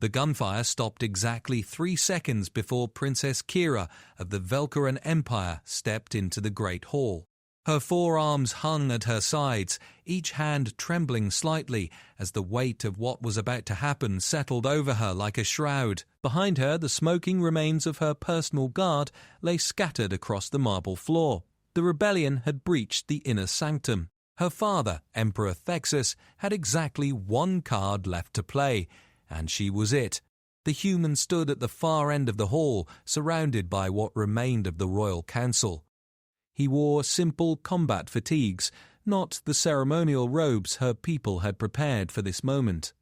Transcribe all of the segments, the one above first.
The gunfire stopped exactly 3 seconds before Princess Kira of the Velkaran Empire stepped into the Great Hall. Her 4 arms hung at her sides, each hand trembling slightly as the weight of what was about to happen settled over her like a shroud. Behind her, the smoking remains of her personal guard lay scattered across the marble floor. The rebellion had breached the inner sanctum. Her father, Emperor Thexus, had exactly 1 card left to play, and she was it. The human stood at the far end of the hall, surrounded by what remained of the royal council. He wore simple combat fatigues, not the ceremonial robes her people had prepared for this moment.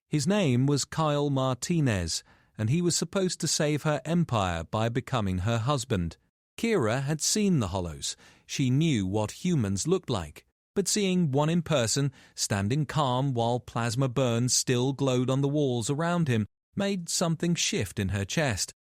His name was Kyle Martinez, and he was supposed to save her empire by becoming her husband. Kira had seen the Hollows. She knew what humans looked like. But seeing one in person, standing calm while plasma burns still glowed on the walls around him, made something shift in her chest.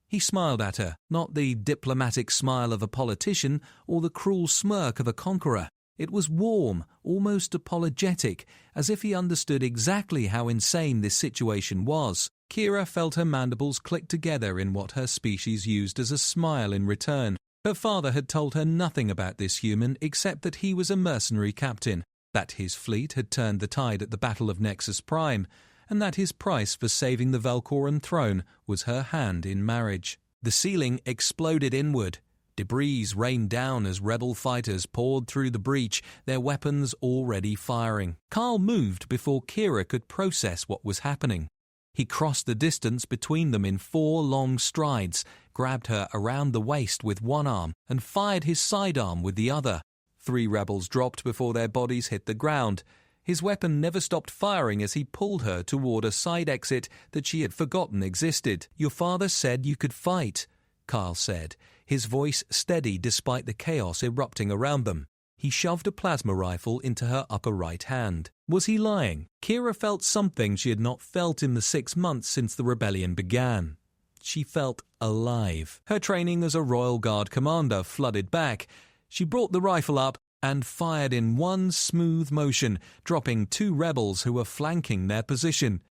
He smiled at her, not the diplomatic smile of a politician or the cruel smirk of a conqueror. It was warm, almost apologetic, as if he understood exactly how insane this situation was. Kira felt her mandibles click together in what her species used as a smile in return. Her father had told her nothing about this human except that he was a mercenary captain, that his fleet had turned the tide at the Battle of Nexus Prime, and that his price for saving the Velkoran throne was her hand in marriage. The ceiling exploded inward. Debris rained down as rebel fighters poured through the breach, their weapons already firing. Carl moved before Kira could process what was happening. He crossed the distance between them in 4 long strides, grabbed her around the waist with one arm, and fired his sidearm with the other. 3 rebels dropped before their bodies hit the ground. His weapon never stopped firing as he pulled her toward a side exit that she had forgotten existed. "Your father said you could fight," Carl said, his voice steady despite the chaos erupting around them. He shoved a plasma rifle into her upper right hand. Was he lying? Kira felt something she had not felt in the 6 months since the rebellion began. She felt alive. Her training as a Royal Guard commander flooded back. She brought the rifle up and fired in one smooth motion, dropping 2 rebels who were flanking their position.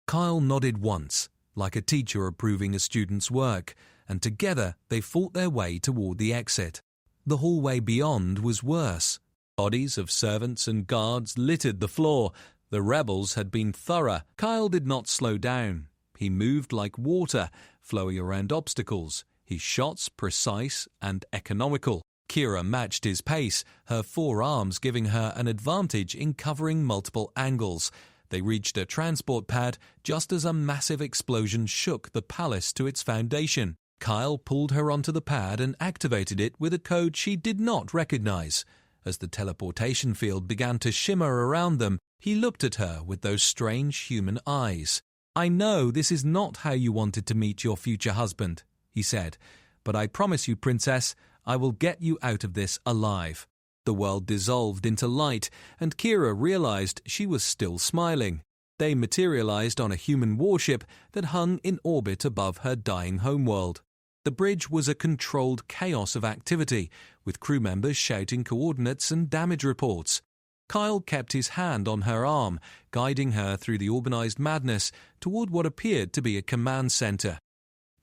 Kyle nodded once, like a teacher approving a student's work, and together they fought their way toward the exit. The hallway beyond was worse. Bodies of servants and guards littered the floor. The rebels had been thorough. Kyle did not slow down. He moved like water, flowing around obstacles, his shots precise and economical. Kira matched his pace, her 4 arms giving her an advantage in covering multiple angles. They reached a transport pad just as a massive explosion shook the palace to its foundation. Kyle pulled her onto the pad and activated it with a code she did not recognize. As the teleportation field began to shimmer around them, he looked at her with those strange human eyes. "I know this is not how you wanted to meet your future husband," he said, "but I promise you, Princess, I will get you out of this alive." The world dissolved into light, and Kira realized she was still smiling. They materialized on a human warship that hung in orbit above her dying homeworld. The bridge was a controlled chaos of activity, with crew members shouting coordinates and damage reports. Kyle kept his hand on her arm, guiding her through the organized madness toward what appeared to be a command center.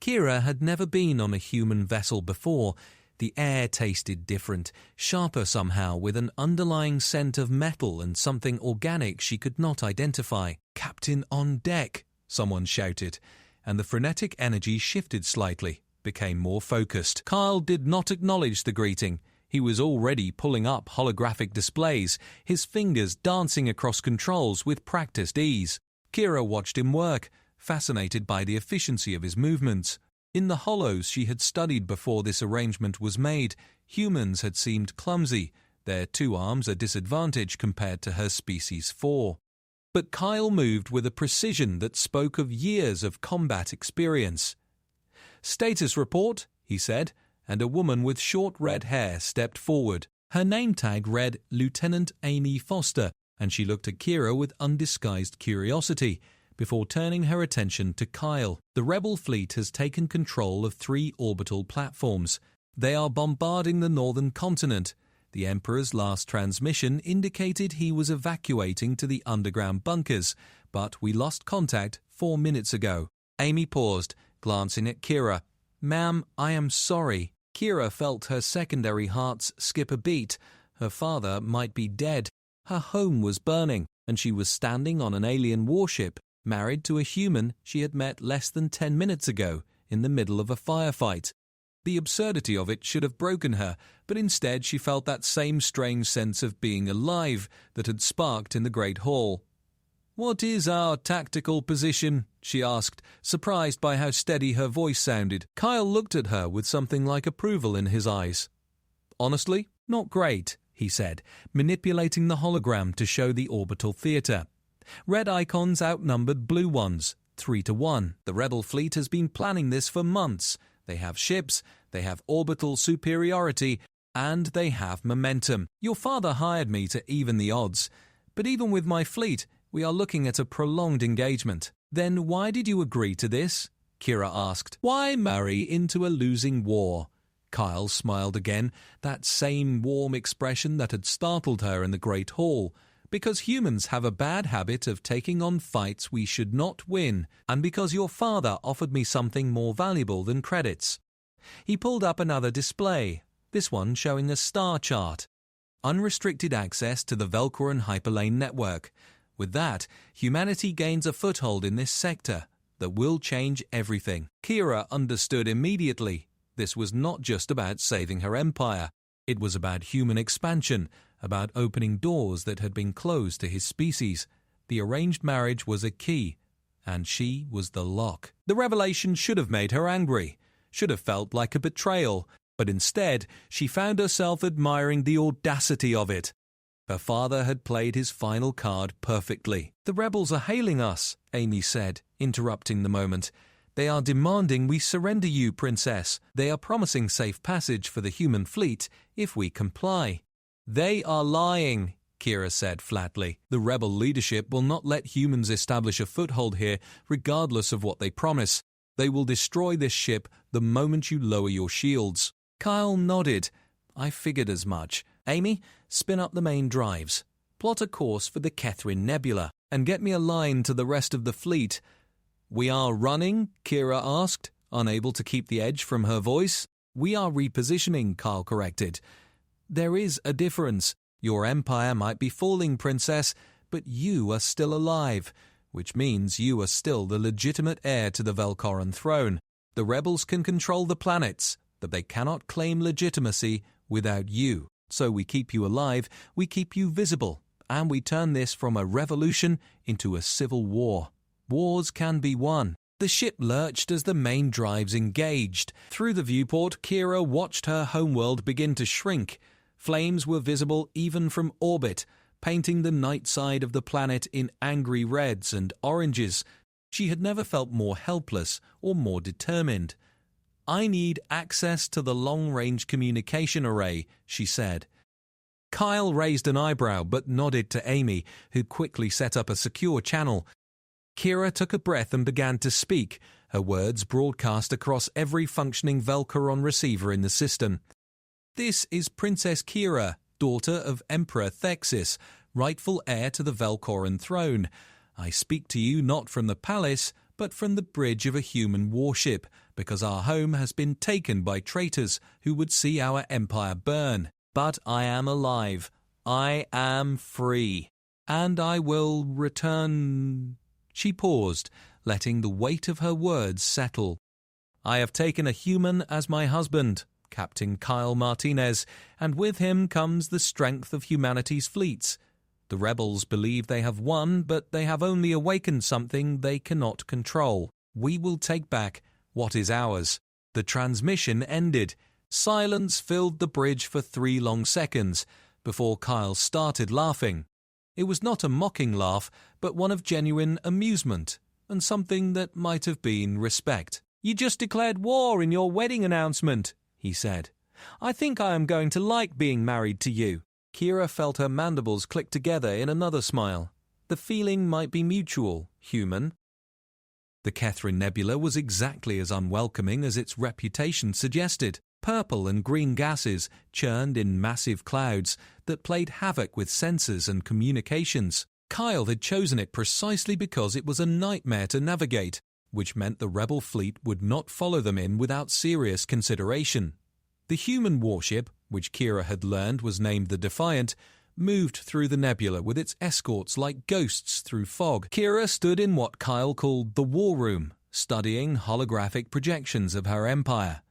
Kira had never been on a human vessel before. The air tasted different, sharper somehow, with an underlying scent of metal and something organic she could not identify. "Captain on deck," someone shouted, and the frenetic energy shifted slightly, became more focused. Kyle did not acknowledge the greeting. He was already pulling up holographic displays, his fingers dancing across controls with practiced ease. Kira watched him work, fascinated by the efficiency of his movements. In the hollows she had studied before this arrangement was made, humans had seemed clumsy, their 2 arms a disadvantage compared to her species' 4. But Kyle moved with a precision that spoke of years of combat experience. "Status report," he said, and a woman with short red hair stepped forward. Her name tag read Lieutenant Amy Foster, and she looked at Kira with undisguised curiosity, before turning her attention to Kyle. "The rebel fleet has taken control of 3 orbital platforms. They are bombarding the northern continent. The Emperor's last transmission indicated he was evacuating to the underground bunkers, but we lost contact 4 minutes ago. Amy paused, glancing at Kira. "Ma'am, I am sorry." Kira felt her secondary hearts skip a beat. Her father might be dead. Her home was burning, and she was standing on an alien warship, married to a human she had met less than 10 minutes ago, in the middle of a firefight. The absurdity of it should have broken her, but instead she felt that same strange sense of being alive that had sparked in the Great Hall. "What is our tactical position?" she asked, surprised by how steady her voice sounded. Kyle looked at her with something like approval in his eyes. "Honestly, not great," he said, manipulating the hologram to show the orbital theater. Red icons outnumbered blue ones, 3-1. The rebel fleet has been planning this for months. They have ships, they have orbital superiority, and they have momentum. Your father hired me to even the odds. But even with my fleet, we are looking at a prolonged engagement. "Then why did you agree to this?" Kira asked. "Why marry into a losing war?" Kyle smiled again, that same warm expression that had startled her in the Great Hall. "Because humans have a bad habit of taking on fights we should not win, and because your father offered me something more valuable than credits." He pulled up another display, this one showing a star chart. Unrestricted access to the Velcoran hyperlane network. With that, humanity gains a foothold in this sector that will change everything. Kira understood immediately. This was not just about saving her empire. It was about human expansion, about opening doors that had been closed to his species. The arranged marriage was a key, and she was the lock. The revelation should have made her angry, should have felt like a betrayal, but instead she found herself admiring the audacity of it. Her father had played his final card perfectly. "The rebels are hailing us," Amy said, interrupting the moment. "They are demanding we surrender you, Princess. They are promising safe passage for the human fleet if we comply." "They are lying," Kira said flatly. "The rebel leadership will not let humans establish a foothold here regardless of what they promise. They will destroy this ship the moment you lower your shields." Kyle nodded. "I figured as much. Amy, spin up the main drives. Plot a course for the Catherine Nebula, and get me a line to the rest of the fleet." "We are running?" Kira asked, unable to keep the edge from her voice. "We are repositioning," Kyle corrected. "There is a difference. Your empire might be falling, Princess, but you are still alive, which means you are still the legitimate heir to the Velcoran throne. The rebels can control the planets, but they cannot claim legitimacy without you. So we keep you alive, we keep you visible, and we turn this from a revolution into a civil war. Wars can be won." The ship lurched as the main drives engaged. Through the viewport, Kira watched her homeworld begin to shrink. Flames were visible even from orbit, painting the night side of the planet in angry reds and oranges. She had never felt more helpless or more determined. "I need access to the long-range communication array," she said. Kyle raised an eyebrow but nodded to Amy, who quickly set up a secure channel. Kira took a breath and began to speak, her words broadcast across every functioning Velcoran receiver in the system. "This is Princess Kira, daughter of Emperor Thexis, rightful heir to the Velcoran throne. I speak to you not from the palace, but from the bridge of a human warship, because our home has been taken by traitors who would see our empire burn. But I am alive. I am free. And I will return." She paused, letting the weight of her words settle. "I have taken a human as my husband, Captain Kyle Martinez, and with him comes the strength of humanity's fleets. The rebels believe they have won, but they have only awakened something they cannot control. We will take back what is ours." The transmission ended. Silence filled the bridge for 3 long seconds before Kyle started laughing. It was not a mocking laugh, but one of genuine amusement, and something that might have been respect. "You just declared war in your wedding announcement," he said. "I think I am going to like being married to you." Kira felt her mandibles click together in another smile. The feeling might be mutual, human. The Catherine Nebula was exactly as unwelcoming as its reputation suggested. Purple and green gases churned in massive clouds that played havoc with sensors and communications. Kyle had chosen it precisely because it was a nightmare to navigate, which meant the rebel fleet would not follow them in without serious consideration. The human warship, which Kira had learned was named the Defiant, moved through the nebula with its escorts like ghosts through fog. Kira stood in what Kyle called the war room, studying holographic projections of her empire.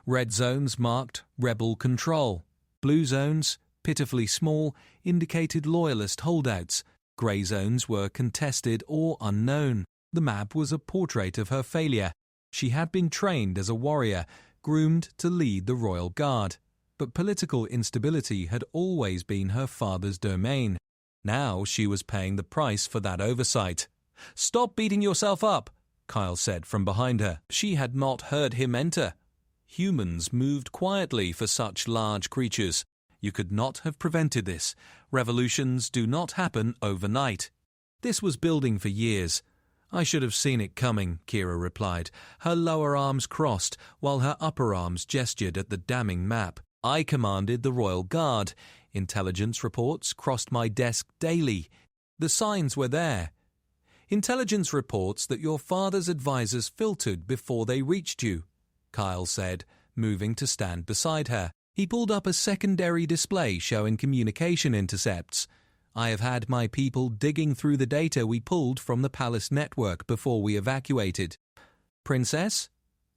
Red zones marked rebel control. Blue zones, pitifully small, indicated loyalist holdouts. Grey zones were contested or unknown. The map was a portrait of her failure. She had been trained as a warrior, groomed to lead the royal guard. But political instability had always been her father's domain. Now she was paying the price for that oversight. "Stop beating yourself up," Kyle said from behind her. She had not heard him enter. Humans moved quietly for such large creatures. You could not have prevented this. Revolutions do not happen overnight. This was building for years. "I should have seen it coming," Kira replied, her lower arms crossed while her upper arms gestured at the damning map. "I commanded the Royal Guard. Intelligence reports crossed my desk daily. The signs were there. Intelligence reports that your father's advisors filtered before they reached you," Kyle said, moving to stand beside her. He pulled up a secondary display showing communication intercepts. "I have had my people digging through the data we pulled from the palace network before we evacuated." "Princess,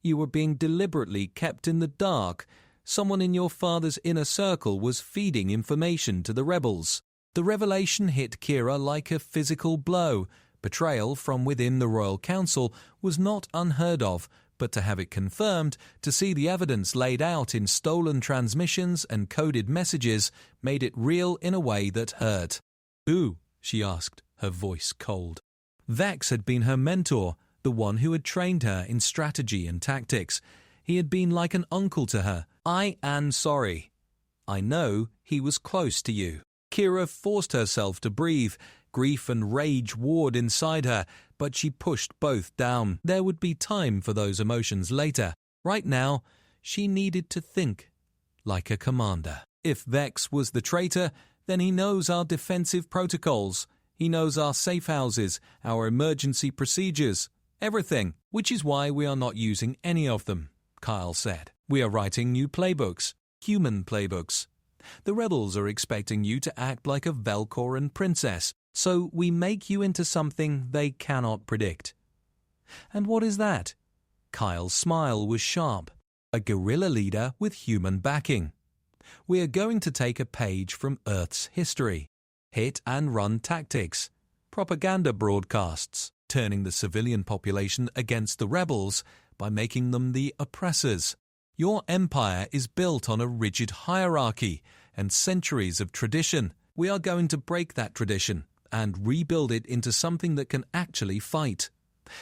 you were being deliberately kept in the dark. Someone in your father's inner circle was feeding information to the rebels." The revelation hit Kira like a physical blow. Betrayal from within the Royal Council was not unheard of, but to have it confirmed, to see the evidence laid out in stolen transmissions and coded messages, made it real in a way that hurt. "Who?" she asked, her voice cold. Vex had been her mentor, the one who had trained her in strategy and tactics. He had been like an uncle to her. "I am sorry. I know he was close to you." Kira forced herself to breathe. Grief and rage warred inside her, but she pushed both down. There would be time for those emotions later. Right now, she needed to think like a commander. If Vex was the traitor, then he knows our defensive protocols. He knows our safe houses, our emergency procedures, everything, which is why we are not using any of them, Kyle said. "We are writing new playbooks, human playbooks. The rebels are expecting you to act like a Velcoran princess, so we make you into something they cannot predict." "And what is that?" Kyle's smile was sharp. "A guerrilla leader with human backing. We are going to take a page from Earth's history. Hit and run tactics, propaganda broadcasts, turning the civilian population against the rebels by making them the oppressors. Your empire is built on a rigid hierarchy and centuries of tradition. We are going to break that tradition and rebuild it into something that can actually fight."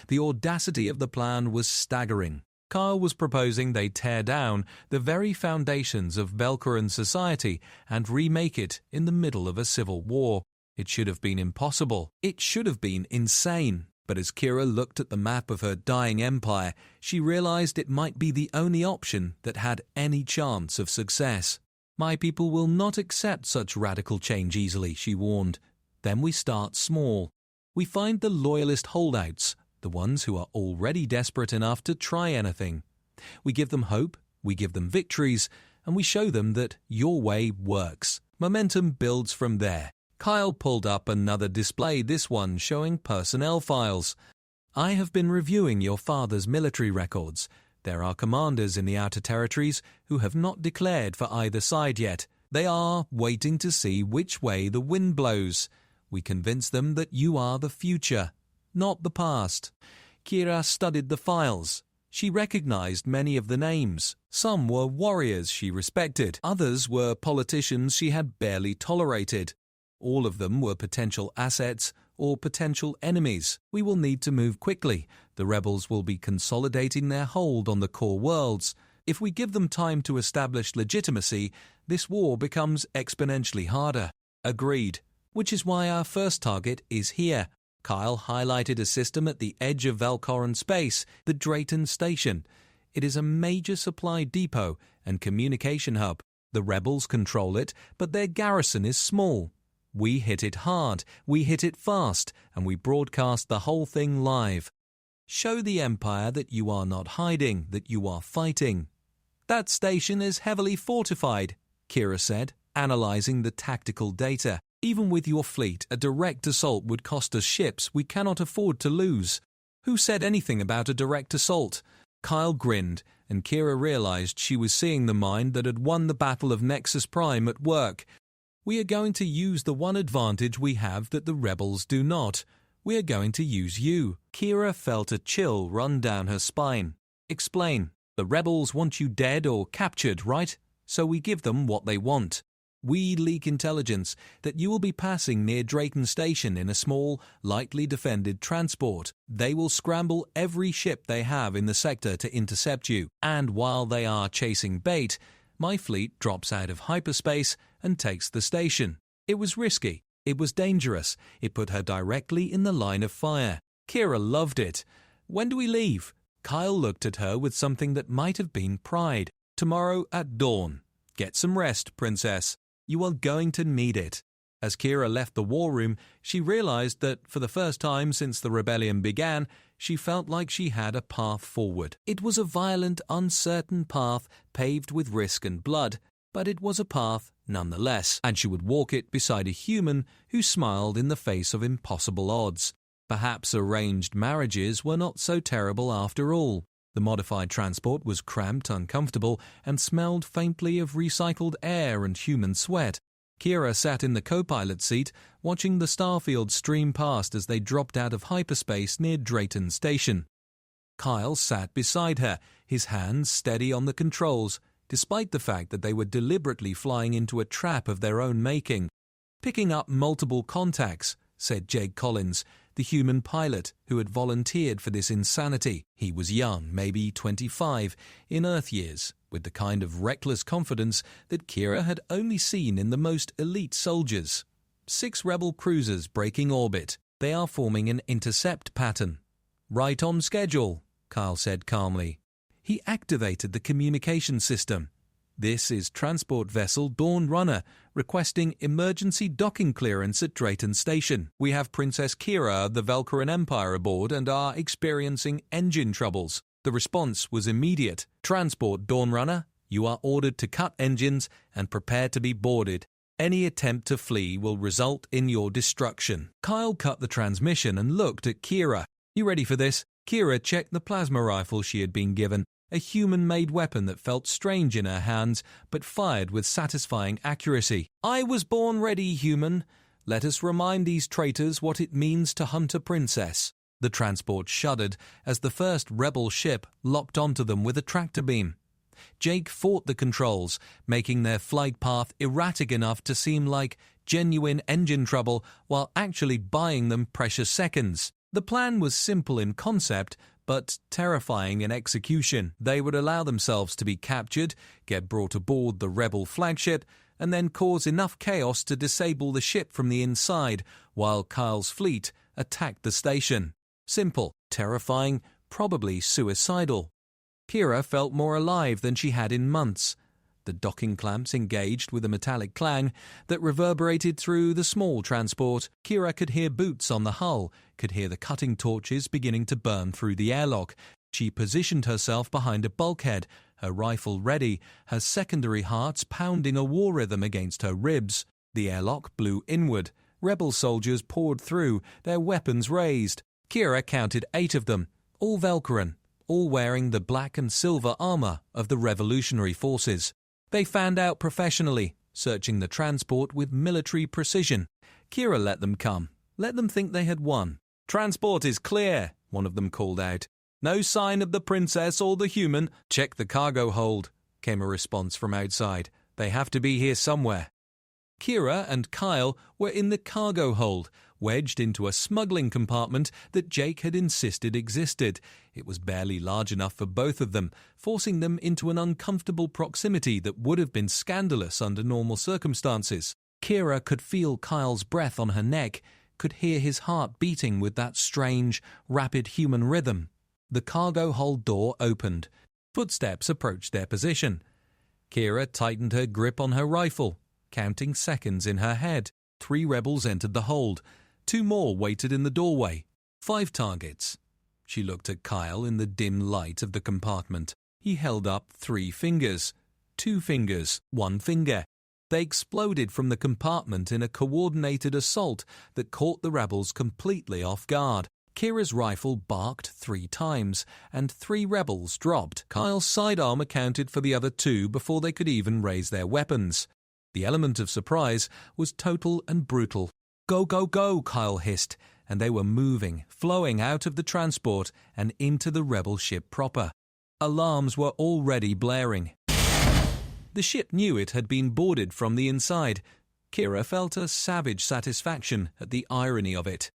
The audacity of the plan was staggering. Kyle was proposing they tear down the very foundations of Velcoran society and remake it in the middle of a civil war. It should have been impossible. It should have been insane. But as Kira looked at the map of her dying empire, she realized it might be the only option that had any chance of success. "My people will not accept such radical change easily," she warned. "Then we start small. We find the loyalist holdouts, the ones who are already desperate enough to try anything. We give them hope, we give them victories, and we show them that your way works. Momentum builds from there." Kyle pulled up another display, this one showing personnel files. "I have been reviewing your father's military records. There are commanders in the outer territories who have not declared for either side yet. They are waiting to see which way the wind blows. We convince them that you are the future, not the past." Kira studied the files. She recognized many of the names. Some were warriors she respected. Others were politicians she had barely tolerated. All of them were potential assets or potential enemies. "We will need to move quickly. The rebels will be consolidating their hold on the core worlds. If we give them time to establish legitimacy, this war becomes exponentially harder." "Agreed. Which is why our first target is here." Kyle highlighted a system at the edge of Velcoran space, the Drayton Station. It is a major supply depot and communication hub. The rebels control it, but their garrison is small. We hit it hard, we hit it fast, and we broadcast the whole thing live. Show the Empire that you are not hiding, that you are fighting. That station is heavily fortified, Kira said, analyzing the tactical data. Even with your fleet, a direct assault would cost us ships we cannot afford to lose. Who said anything about a direct assault? Kyle grinned, and Kira realized she was seeing the mind that had won the Battle of Nexus Prime at work. We are going to use the one advantage we have that the rebels do not. We are going to use you. Kira felt a chill run down her spine. Explain. The rebels want you dead or captured, right? So we give them what they want. We leak intelligence that you will be passing near Drayton Station in a small, lightly defended transport. They will scramble every ship they have in the sector to intercept you. And while they are chasing bait, my fleet drops out of hyperspace and takes the station. It was risky. It was dangerous. It put her directly in the line of fire. Kira loved it. When do we leave? Kyle looked at her with something that might have been pride. Tomorrow at dawn. Get some rest, Princess. You are going to need it. As Kira left the war room, she realized that for the first time since the rebellion began, she felt like she had a path forward. It was a violent, uncertain path paved with risk and blood, but it was a path nonetheless, and she would walk it beside a human who smiled in the face of impossible odds. Perhaps arranged marriages were not so terrible after all. The modified transport was cramped, uncomfortable, and smelled faintly of recycled air and human sweat. Kira sat in the co-pilot seat, watching the starfield stream past as they dropped out of hyperspace near Drayton Station. Kyle sat beside her, his hands steady on the controls, despite the fact that they were deliberately flying into a trap of their own making. Picking up multiple contacts, said Jake Collins, the human pilot who had volunteered for this insanity. He was young, maybe 25, in Earth years, with the kind of reckless confidence that Kira had only seen in the most elite soldiers. 6 rebel cruisers breaking orbit. They are forming an intercept pattern. Right on schedule, Kyle said calmly. He activated the communication system. This is transport vessel Dawn Runner, requesting emergency docking clearance at Drayton Station. We have Princess Kira of the Velcaran Empire aboard and are experiencing engine troubles. The response was immediate. Transport Dawn Runner, you are ordered to cut engines and prepare to be boarded. Any attempt to flee will result in your destruction. Kyle cut the transmission and looked at Kira. You ready for this? Kira checked the plasma rifle she had been given. A human-made weapon that felt strange in her hands, but fired with satisfying accuracy. I was born ready, human. Let us remind these traitors what it means to hunt a princess. The transport shuddered as the first rebel ship locked onto them with a tractor beam. Jake fought the controls, making their flight path erratic enough to seem like genuine engine trouble while actually buying them precious seconds. The plan was simple in concept, but terrifying in execution. They would allow themselves to be captured, get brought aboard the rebel flagship, and then cause enough chaos to disable the ship from the inside, while Kyle's fleet attacked the station. Simple, terrifying, probably suicidal. Kira felt more alive than she had in months. The docking clamps engaged with a metallic clang that reverberated through the small transport. Kira could hear boots on the hull, could hear the cutting torches beginning to burn through the airlock. She positioned herself behind a bulkhead, her rifle ready, her secondary hearts pounding a war rhythm against her ribs. The airlock blew inward. Rebel soldiers poured through, their weapons raised. Kira counted 8 of them, all Velcaran, all wearing the black and silver armor of the revolutionary forces. They fanned out professionally, searching the transport with military precision. Kira let them come. Let them think they had won. Transport is clear, one of them called out. No sign of the princess or the human. Check the cargo hold, came a response from outside. They have to be here somewhere. Kira and Kyle were in the cargo hold, wedged into a smuggling compartment that Jake had insisted existed. It was barely large enough for both of them, forcing them into an uncomfortable proximity that would have been scandalous under normal circumstances. Kira could feel Kyle's breath on her neck, could hear his heart beating with that strange, rapid human rhythm. The cargo hold door opened. Footsteps approached their position. Kira tightened her grip on her rifle, counting seconds in her head. 3 rebels entered the hold. 2 more waited in the doorway. 5 targets. She looked at Kyle in the dim light of the compartment. He held up 3 fingers. 2 fingers. 1 finger. They exploded from the compartment in a coordinated assault that caught the rebels completely off guard. Kira's rifle barked 3 times, and 3 rebels dropped. Kyle's sidearm accounted for the other 2 before they could even raise their weapons. The element of surprise was total and brutal. "Go, go, go," Kyle hissed, and they were moving, flowing out of the transport and into the rebel ship proper. Alarms were already blaring. The ship knew it had been boarded from the inside. Kira felt a savage satisfaction at the irony of it.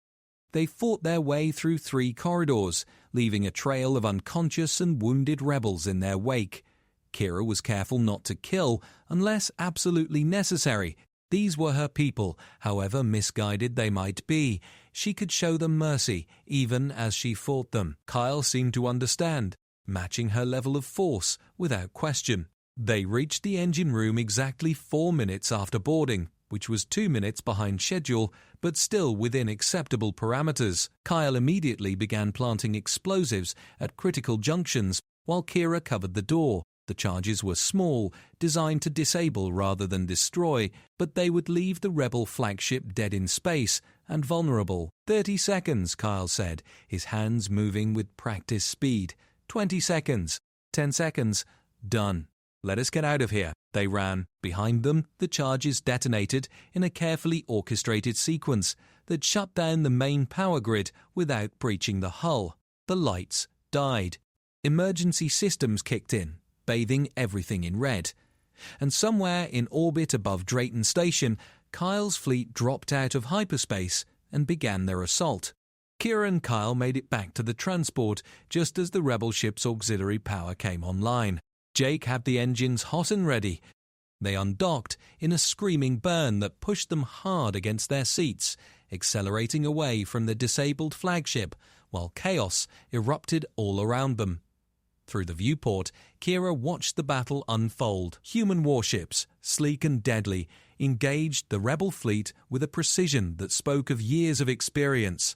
They fought their way through 3 corridors, leaving a trail of unconscious and wounded rebels in their wake. Kira was careful not to kill unless absolutely necessary. These were her people, however misguided they might be. She could show them mercy, even as she fought them. Kyle seemed to understand, matching her level of force without question. They reached the engine room exactly 4 minutes after boarding, which was 2 minutes behind schedule, but still within acceptable parameters. Kyle immediately began planting explosives at critical junctions while Kira covered the door. The charges were small, designed to disable rather than destroy, but they would leave the rebel flagship dead in space and vulnerable. 30 seconds, Kyle said, his hands moving with practiced speed. 20 seconds. 10 seconds. Done. "Let us get out of here." They ran. Behind them, the charges detonated in a carefully orchestrated sequence that shut down the main power grid without breaching the hull. The lights died. Emergency systems kicked in, bathing everything in red. And somewhere in orbit above Drayton Station, Kyle's fleet dropped out of hyperspace and began their assault. Kira and Kyle made it back to the transport just as the rebel ship's auxiliary power came online. Jake had the engines hot and ready. They undocked in a screaming burn that pushed them hard against their seats, accelerating away from the disabled flagship, while chaos erupted all around them. Through the viewport, Kira watched the battle unfold. Human warships, sleek and deadly, engaged the rebel fleet with a precision that spoke of years of experience.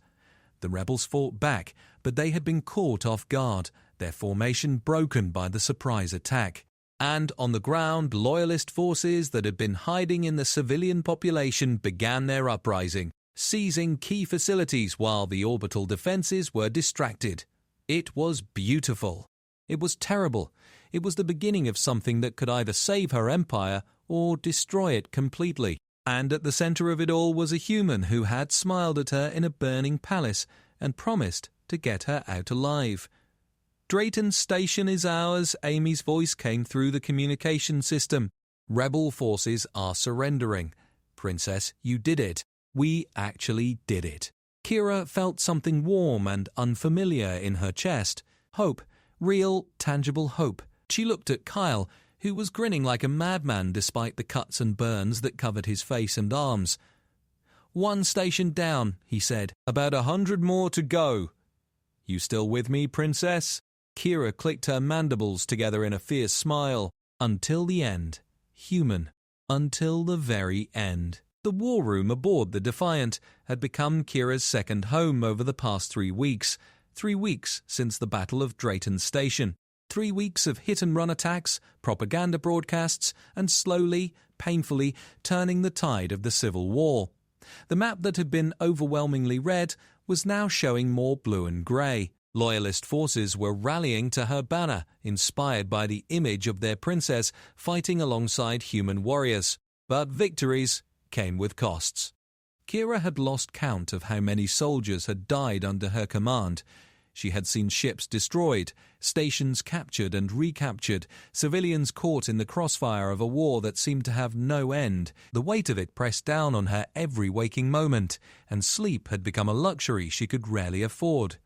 The rebels fought back, but they had been caught off guard, their formation broken by the surprise attack. And on the ground, loyalist forces that had been hiding in the civilian population began their uprising, seizing key facilities while the orbital defenses were distracted. It was beautiful. It was terrible. It was the beginning of something that could either save her empire or destroy it completely. And at the center of it all was a human who had smiled at her in a burning palace and promised to get her out alive. "Drayton Station is ours," Amy's voice came through the communication system. "Rebel forces are surrendering. Princess, you did it. We actually did it." Kira felt something warm and unfamiliar in her chest. Hope. Real, tangible hope. She looked at Kyle, who was grinning like a madman despite the cuts and burns that covered his face and arms. "1 station down," he said. "About 100 more to go." "You still with me, Princess?" Kira clicked her mandibles together in a fierce smile. Until the end. Human. Until the very end. The war room aboard the Defiant had become Kira's second home over the past 3 weeks. 3 weeks since the Battle of Drayton Station. 3 weeks of hit-and-run attacks, propaganda broadcasts, and slowly, painfully turning the tide of the Civil War. The map that had been overwhelmingly red was now showing more blue and grey. Loyalist forces were rallying to her banner, inspired by the image of their princess fighting alongside human warriors. But victories came with costs. Kira had lost count of how many soldiers had died under her command. She had seen ships destroyed, stations captured and recaptured, civilians caught in the crossfire of a war that seemed to have no end. The weight of it pressed down on her every waking moment, and sleep had become a luxury she could rarely afford.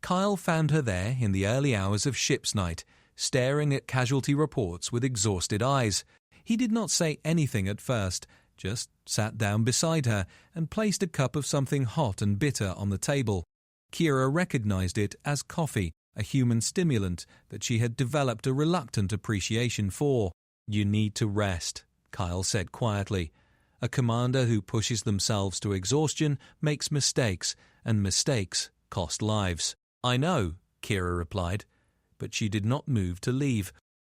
Kyle found her there in the early hours of ship's night, staring at casualty reports with exhausted eyes. He did not say anything at first, just sat down beside her and placed a cup of something hot and bitter on the table. Kira recognized it as coffee, a human stimulant that she had developed a reluctant appreciation for. "You need to rest," Kyle said quietly. A commander who pushes themselves to exhaustion makes mistakes, and mistakes cost lives. I know, Kira replied, but she did not move to leave.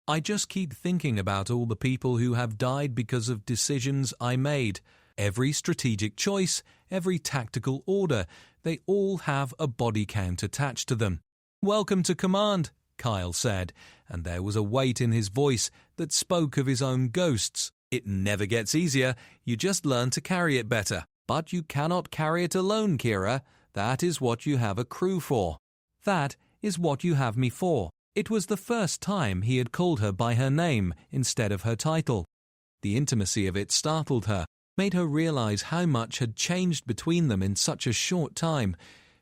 I just keep thinking about all the people who have died because of decisions I made. Every strategic choice, every tactical order, they all have a body count attached to them. Welcome to command, Kyle said, and there was a weight in his voice that spoke of his own ghosts. It never gets easier, you just learn to carry it better. But you cannot carry it alone, Kira. That is what you have a crew for. That is what you have me for. It was the first time he had called her by her name instead of her title. The intimacy of it startled her, made her realize how much had changed between them in such a short time.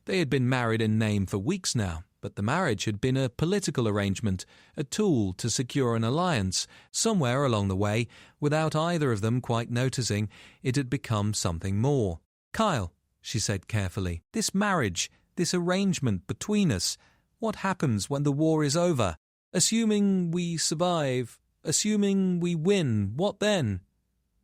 They had been married in name for weeks now, but the marriage had been a political arrangement, a tool to secure an alliance. Somewhere along the way, without either of them quite noticing, it had become something more. Kyle, she said carefully, this marriage, this arrangement between us, what happens when the war is over? Assuming we survive, assuming we win, what then?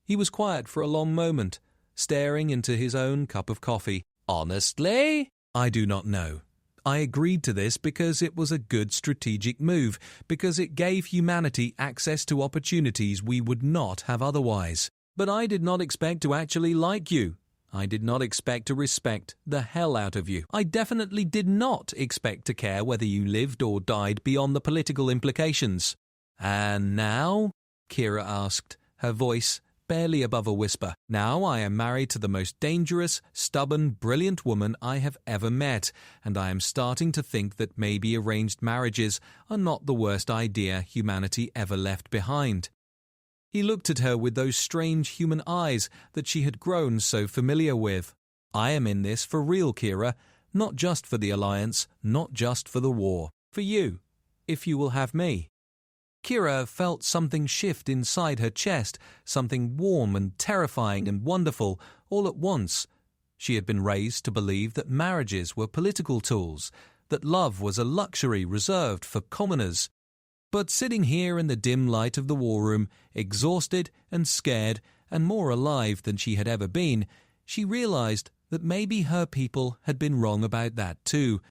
He was quiet for a long moment, staring into his own cup of coffee. Honestly, I do not know. I agreed to this because it was a good strategic move, because it gave humanity access to opportunities we would not have otherwise. But I did not expect to actually like you. I did not expect to respect the hell out of you. I definitely did not expect to care whether you lived or died beyond the political implications. And now? Kira asked, her voice barely above a whisper. Now I am married to the most dangerous, stubborn, brilliant woman I have ever met, and I am starting to think that maybe arranged marriages are not the worst idea humanity ever left behind. He looked at her with those strange human eyes that she had grown so familiar with. I am in this for real, Kira, not just for the alliance, not just for the war. For you, if you will have me. Kira felt something shift inside her chest, something warm and terrifying and wonderful, all at once. She had been raised to believe that marriages were political tools, that love was a luxury reserved for commoners. But sitting here in the dim light of the war room, exhausted and scared and more alive than she had ever been, she realized that maybe her people had been wrong about that too.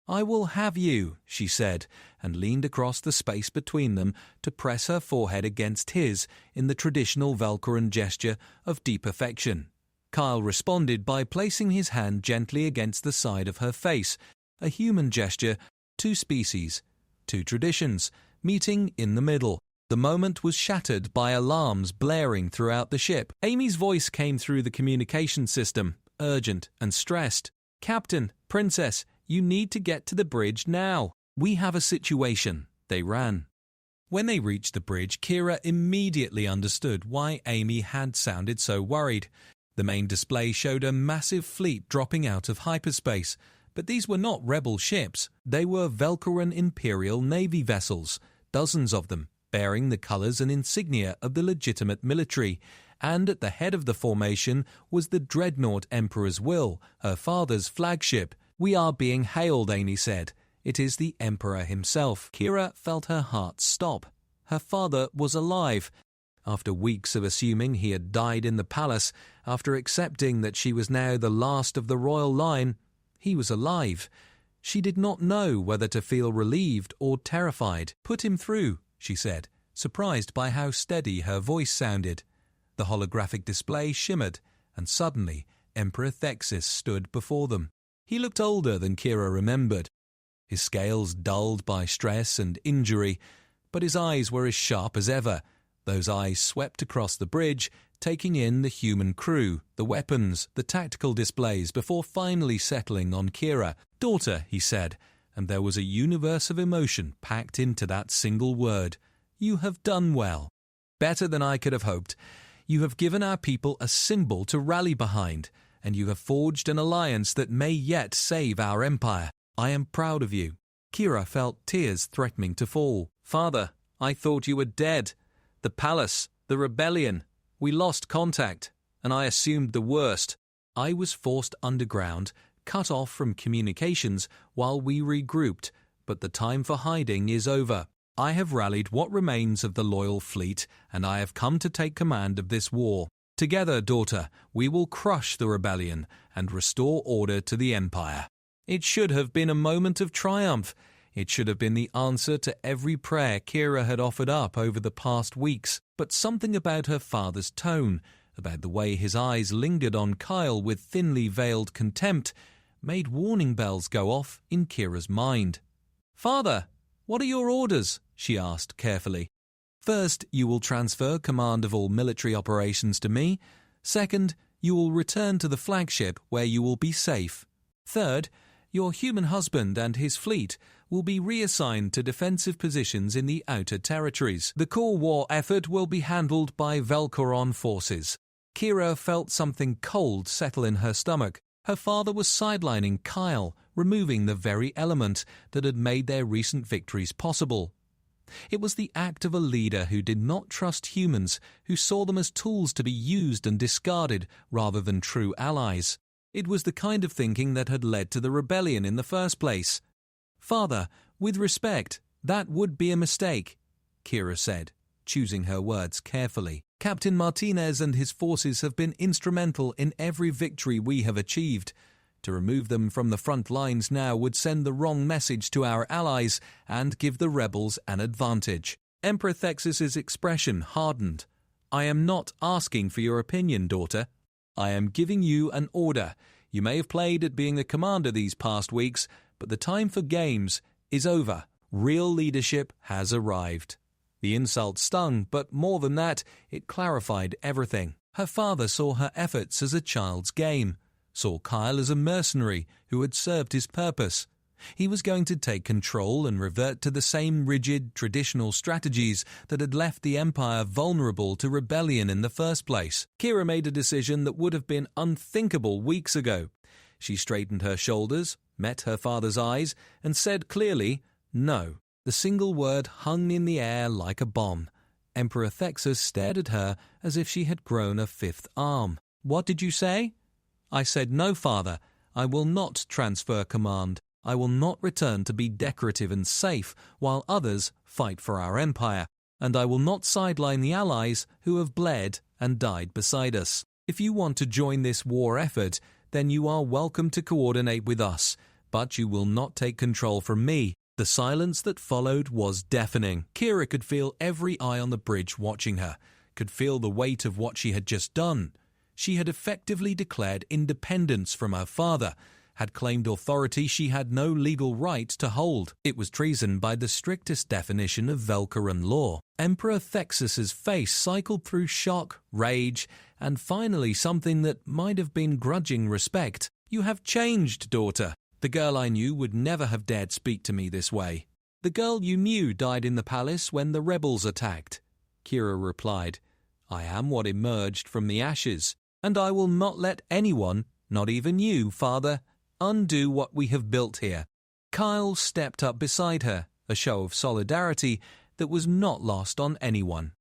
I will have you, she said, and leaned across the space between them to press her forehead against his in the traditional Valkyran gesture of deep affection. Kyle responded by placing his hand gently against the side of her face, a human gesture, two species, two traditions, meeting in the middle. The moment was shattered by alarms blaring throughout the ship. Amy's voice came through the communication system, urgent and stressed. Captain, Princess, you need to get to the bridge now. We have a situation. They ran. When they reached the bridge, Kira immediately understood why Amy had sounded so worried. The main display showed a massive fleet dropping out of hyperspace. But these were not rebel ships. They were Valkyran Imperial Navy vessels, dozens of them, bearing the colours and insignia of the legitimate military. And at the head of the formation was the dreadnought Emperor's Will, her father's flagship. We are being hailed, Amy said. It is the Emperor himself. Kira felt her heart stop. Her father was alive. After weeks of assuming he had died in the palace, after accepting that she was now the last of the royal line, he was alive. She did not know whether to feel relieved or terrified. Put him through, she said, surprised by how steady her voice sounded. The holographic display shimmered, and suddenly Emperor Thexis stood before them. He looked older than Kira remembered, his scales dulled by stress and injury, but his eyes were as sharp as ever. Those eyes swept across the bridge, taking in the human crew, the weapons, the tactical displays, before finally settling on Kira. Daughter, he said, and there was a universe of emotion packed into that single word. You have done well. Better than I could have hoped. You have given our people a symbol to rally behind, and you have forged an alliance that may yet save our empire. I am proud of you. Kira felt tears threatening to fall. Father, I thought you were dead. The palace, the rebellion. We lost contact, and I assumed the worst. I was forced underground, cut off from communications while we regrouped, but the time for hiding is over. I have rallied what remains of the loyal fleet, and I have come to take command of this war. Together, daughter, we will crush the rebellion and restore order to the Empire. It should have been a moment of triumph. It should have been the answer to every prayer Kira had offered up over the past weeks, but something about her father's tone, about the way his eyes lingered on Kyle with thinly veiled contempt, made warning bells go off in Kira's mind. "Father, what are your orders?" she asked carefully. "First, you will transfer command of all military operations to me. Second, you will return to the flagship where you will be safe. Third, your human husband and his fleet will be reassigned to defensive positions in the outer territories. The core war effort will be handled by Velcoron forces." Kira felt something cold settle in her stomach. Her father was sidelining Kyle, removing the very element that had made their recent victories possible. It was the act of a leader who did not trust humans, who saw them as tools to be used and discarded rather than true allies. It was the kind of thinking that had led to the rebellion in the first place. "Father, with respect, that would be a mistake," Kira said, choosing her words carefully. "Captain Martinez and his forces have been instrumental in every victory we have achieved. To remove them from the front lines now would send the wrong message to our allies and give the rebels an advantage." Emperor Thexus's expression hardened. "I am not asking for your opinion, daughter. I am giving you an order. You may have played at being the commander these past weeks, but the time for games is over. Real leadership has arrived." The insult stung, but more than that, it clarified everything. Her father saw her efforts as a child's game, saw Kyle as a mercenary who had served his purpose. He was going to take control and revert to the same rigid, traditional strategies that had left the Empire vulnerable to rebellion in the first place. Kira made a decision that would have been unthinkable weeks ago. She straightened her shoulders, met her father's eyes, and said clearly, "No." The single word hung in the air like a bomb. Emperor Thexus stared at her as if she had grown a fifth arm. "What did you say?" "I said no, father. I will not transfer command. I will not return to be decorative and safe while others fight for our empire. And I will not sideline the allies who have bled and died beside us. If you want to join this war effort, then you are welcome to coordinate with us, but you will not take control from me." The silence that followed was deafening. Kira could feel every eye on the bridge watching her, could feel the weight of what she had just done. She had effectively declared independence from her father, had claimed authority she had no legal right to hold. It was treason by the strictest definition of Velcoran law. Emperor Thexus's face cycled through shock, rage, and finally something that might have been grudging respect. "You have changed, daughter. The girl I knew would never have dared speak to me this way." "The girl you knew died in the palace when the rebels attacked," Kira replied. "I am what emerged from the ashes, and I will not let anyone, not even you, father, undo what we have built here." Kyle stepped up beside her, a show of solidarity that was not lost on anyone.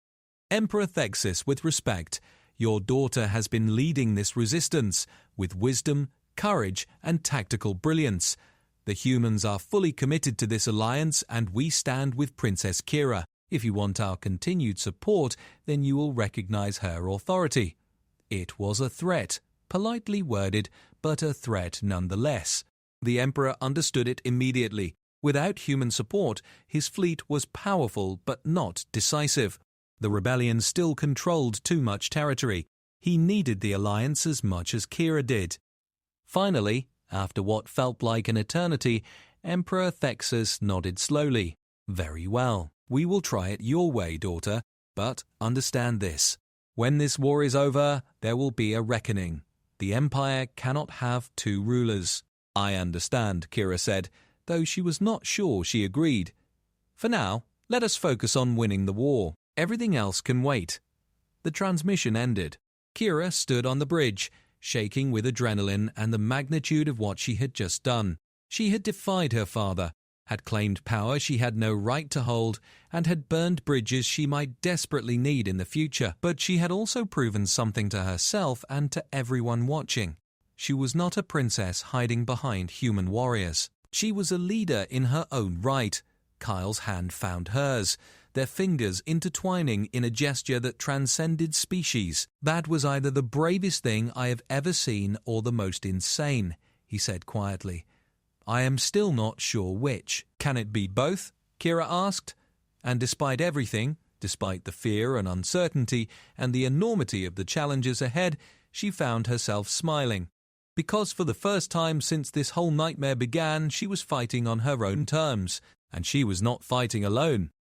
"Emperor Thexus, with respect, your daughter has been leading this resistance with wisdom, courage, and tactical brilliance. The humans are fully committed to this alliance, and we stand with Princess Kira. If you want our continued support, then you will recognize her authority." It was a threat, politely worded, but a threat nonetheless. The Emperor understood it immediately. Without human support, his fleet was powerful but not decisive. The rebellion still controlled too much territory. He needed the alliance as much as Kira did. Finally, after what felt like an eternity, Emperor Thexus nodded slowly. "Very well. We will try it your way, daughter. But understand this. When this war is over, there will be a reckoning. The Empire cannot have two rulers." "I understand," Kira said, though she was not sure she agreed. "For now, let us focus on winning the war. Everything else can wait." The transmission ended. Kira stood on the bridge, shaking with adrenaline and the magnitude of what she had just done. She had defied her father, had claimed power she had no right to hold, and had burned bridges she might desperately need in the future. But she had also proven something to herself and to everyone watching. She was not a princess hiding behind human warriors. She was a leader in her own right. Kyle's hand found hers. their fingers intertwining in a gesture that transcended species. "That was either the bravest thing I have ever seen or the most insane," he said quietly. "I am still not sure which." "Can it be both?" Kira asked. And despite everything, despite the fear and uncertainty and the enormity of the challenges ahead, she found herself smiling. Because for the first time since this whole nightmare began, she was fighting on her own terms. And she was not fighting alone.